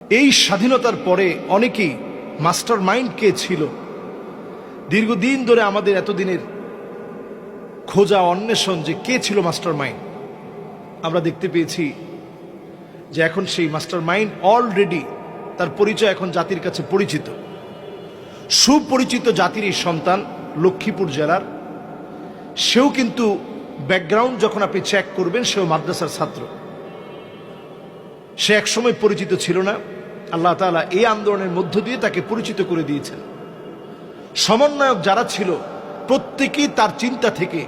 এই স্বাধীনতার পরে অনেকেই মাস্টার মাইন্ড কে ছিল, দীর্ঘদিন ধরে আমাদের এতদিনের খোঁজা অন্বেষণ যে কে ছিল মাস্টার মাইন্ড, আমরা দেখতে পেয়েছি যে এখন সেই মাস্টার মাইন্ড অলরেডি তার পরিচয় এখন জাতির কাছে পরিচিত। সুপরিচিত জাতির এই সন্তান, লক্ষ্মীপুর জেলার, সেও কিন্তু ব্যাকগ্রাউন্ড যখন আপনি চেক করবেন সেও মাদ্রাসার ছাত্র। সে একসময় পরিচিত ছিল না, আল্লাহ তাআলা এই আন্দোলনের মধ্য দিয়ে তাকে পরিচিত করে দিয়েছেন। সমন্বয়ক যারা ছিল প্রত্যেকেই তার চিন্তা থেকে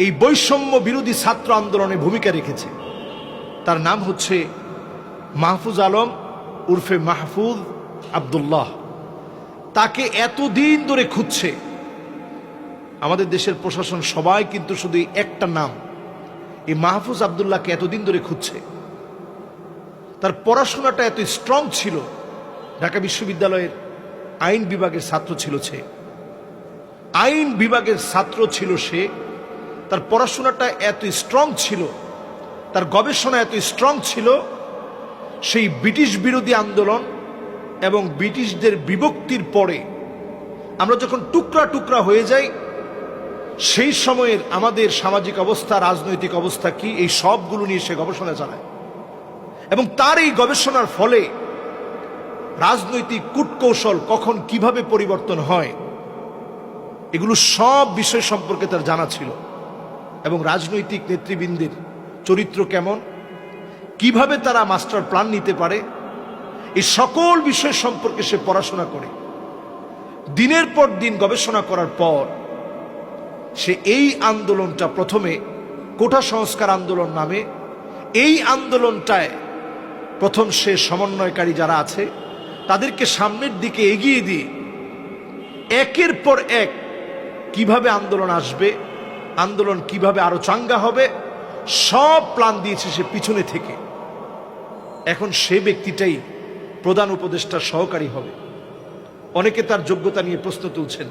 এই বৈষম্য বিরোধী ছাত্র আন্দোলনে ভূমিকা রেখেছে। তার নাম হচ্ছে মাহফুজ আলম উর্ফে মাহফুজ আব্দুল্লাহ। তাকে এতদিন ধরে খুঁজছে আমাদের দেশের প্রশাসন, সবাই কিন্তু শুধু একটা নাম, এই মাহফুজ আব্দুল্লাহকে এতদিন ধরে খুঁজছে। তার পড়াশোনাটা এত স্ট্রং ছিল, ঢাকা বিশ্ববিদ্যালয়ের আইন বিভাগের ছাত্র ছিল সে, আইন বিভাগের ছাত্র ছিল সে। তার পড়াশোনাটা এত স্ট্রং ছিল, তার গবেষণা এত স্ট্রং ছিল, সেই ব্রিটিশ বিরোধী আন্দোলন এবং ব্রিটিশদের বিভক্তির পরে আমরা যখন টুকরা টুকরা হয়ে যাই, সেই সময়ের আমাদের সামাজিক অবস্থা, রাজনৈতিক অবস্থা কি, এই সবগুলো নিয়ে সে গবেষণা চালায়। এবং তার এই গবেষণার ফলে রাজনৈতিক কূটকৌশল কখন কিভাবে পরিবর্তন হয়, এগুলো সব বিষয় সম্পর্কে তার জানা ছিল। এবং রাজনৈতিক নেতৃবৃন্দের চরিত্র কেমন, কিভাবে তারা মাস্টার প্ল্যান নিতে পারে, এই সকল বিষয় সম্পর্কে সে পড়াশোনা করে। দিনের পর দিন গবেষণা করার পর সে এই আন্দোলনটা, প্রথমে কোটা সংস্কার আন্দোলন নামে এই আন্দোলনটায় প্রথম সে সমন্বয়কারী যারা আছে তাদেরকে সামনের দিকে এগিয়ে দিয়ে একের পর এক কিভাবে আন্দোলন আসবে, আন্দোলন কিভাবে আরো চাঙ্গা হবে, সব প্ল্যান দিয়েছে সে পিছনে থেকে। এখন সে ব্যক্তিটাই প্রধান উপদেষ্টার সহকারী হবে। অনেকে তার যোগ্যতা নিয়ে প্রশ্ন তুলছেন,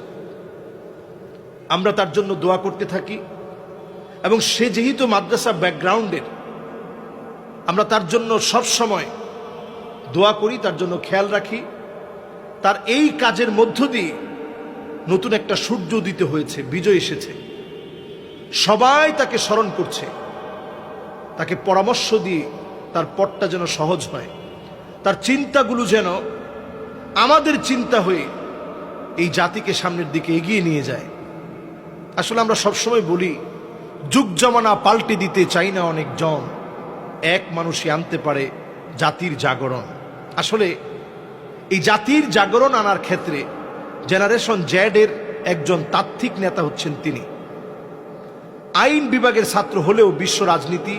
আমরা তার জন্য দোয়া করতে থাকি। এবং সে যেহেতু মাদ্রাসা ব্যাকগ্রাউন্ডের, আমরা তার জন্য সব সময় দোয়া করি, তার জন্য খেয়াল রাখি। তার এই কাজের মধ্য দিয়ে নতুন একটা সূর্য উদিত হয়েছে, বিজয় এসেছে। সবাই তাকে স্মরণ করছে, তাকে পরামর্শ দিয়ে তার পথটা যেন সহজ হয়, তার চিন্তাগুলো যেন আমাদের চিন্তা হয়ে এই জাতিকে সামনের দিকে এগিয়ে নিয়ে যায়। আসলে আমরা সবসময় বলি, যুগ জমানা পাল্টে দিতে চাই না অনেক জন, এক মানুষই আনতে পারে জাতির জাগরণ। আসলে এই জাতির জাগরণ আনার ক্ষেত্রে জেনারেশন জেড এর একজন তাত্ত্বিক নেতা হচ্ছেন তিনি। আইন বিভাগের ছাত্র হলেও বিশ্ব রাজনীতি,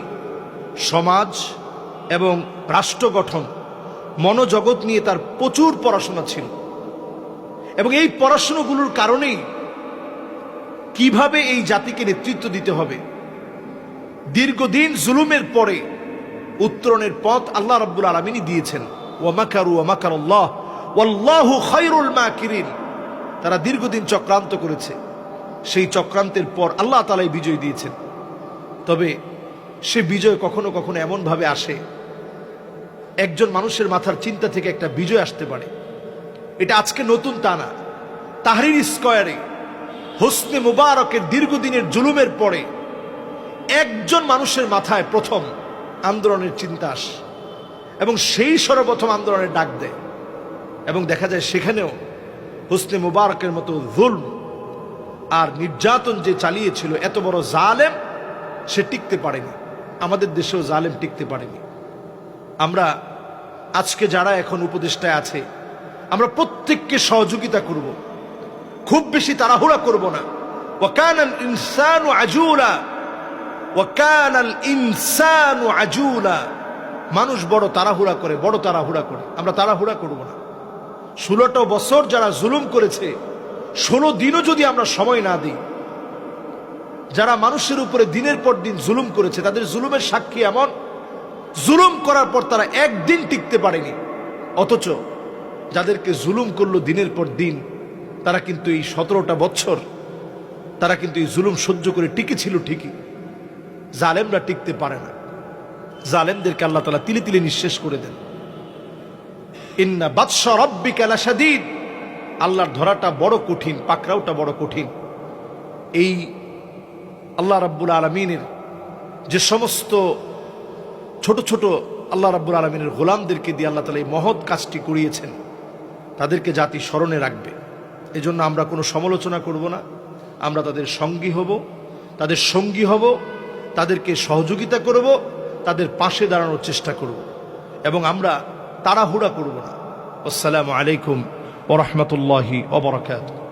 সমাজ এবং রাষ্ট্র গঠন, মনোজগৎ নিয়ে তার প্রচুর পড়াশোনা ছিল। এবং এই পড়াশোনাগুলোর কারণেই কিভাবে এই জাতিকে নেতৃত্ব দিতে হবে, দীর্ঘদিন জুলুমের পরে উত্তরণের পথ আল্লাহ রাব্বুল আলামিনই দিয়েছেন। ওয়া মাকারু ওয়া মাকারাল্লাহ ওয়াল্লাহু খায়রুল মাকিরিন। তারা দীর্ঘদিন চক্রান্ত করেছে, সেই চক্রান্তের পর আল্লাহ তাআলাই বিজয় দিয়েছেন। তবে সে বিজয় কখনো কখনো এমন ভাবে আসে, একজন মানুষের মাথার চিন্তা থেকে একটা বিজয় আসতে পারে। এটা আজকে নতুন তা না। তাহরির স্কয়ারে হোসনে মুবারকের দীর্ঘদিনের জুলুমের পরে একজন মানুষের মাথায় প্রথম আন্দোলনের চিন্তা আসে এবং সেই সর্বপ্রথম আন্দোলনের ডাক দেয়। এবং দেখা যায় সেখানেও হোসনে মুবারকের মতো জুলম আর নির্যাতন যে চালিয়েছিল, এত বড় জালেম, সে টিকতে পারেনি। আমাদের দেশেও জালেম টিকতে পারেনি। আমরা আজকে যারা এখন উপদেষ্টায় আছে, আমরা প্রত্যেককে সহযোগিতা করব, খুব বেশি তাড়াহুড়া করব না। ওয়াকানাল ইনসানু আজুলা, ওয়াকানাল ইনসানু আজুলা। মানুষ বড় তাড়াহুড়া করে, বড় তাড়াহুড়া করে, আমরা তাড়াহুড়া করব না। 16টা বছর যারা জুলুম করেছে, 16 দিনও যদি আমরা সময় না দিই, যারা মানুষের উপরে দিনের পর দিন জুলুম করেছে, তাদের জুলুমের সাক্ষী এমন, জুলুম করার পর তারা একদিন টিকতে পারেনি। অথচ যাদেরকে জুলুম করলো দিনের পর দিন, তারা কিন্তু এই 17টা বছর তারা কিন্তু এই জুলুম সহ্য করে টিকেছিল ঠিকই। জালেমরা টিকতে পারে না, জালেমদেরকে আল্লাহ তাআলা তিলে তিলে নিঃশেষ করে দেন। ইন্না বাতশা রাব্বিকা লাশাদীদ, আল্লাহর ধরাটা বড় কঠিন, পাকড়াওটা বড় কঠিন। এই আল্লাহ রাব্বুল আলামিনের যে সমস্ত ছোট ছোট আল্লাহ রাব্বুল আলামিনের গোলামদেরকে দিয়ে আল্লাহ তাআলা এই মহৎ কাজটি করিয়েছেন, তাদেরকে জাতি স্মরণে রাখবে। এজন্য আমরা কোনো সমালোচনা করব না, আমরা তাদের সঙ্গী হব, তাদের সঙ্গী হব, তাদেরকে সহযোগিতা করব, তাদের পাশে দাঁড়ানোর চেষ্টা করব, এবং আমরা তাড়াহুড়া করব না। আসসালামু আলাইকুম ওয়া রাহমাতুল্লাহি ওয়া বারাকাতুহু।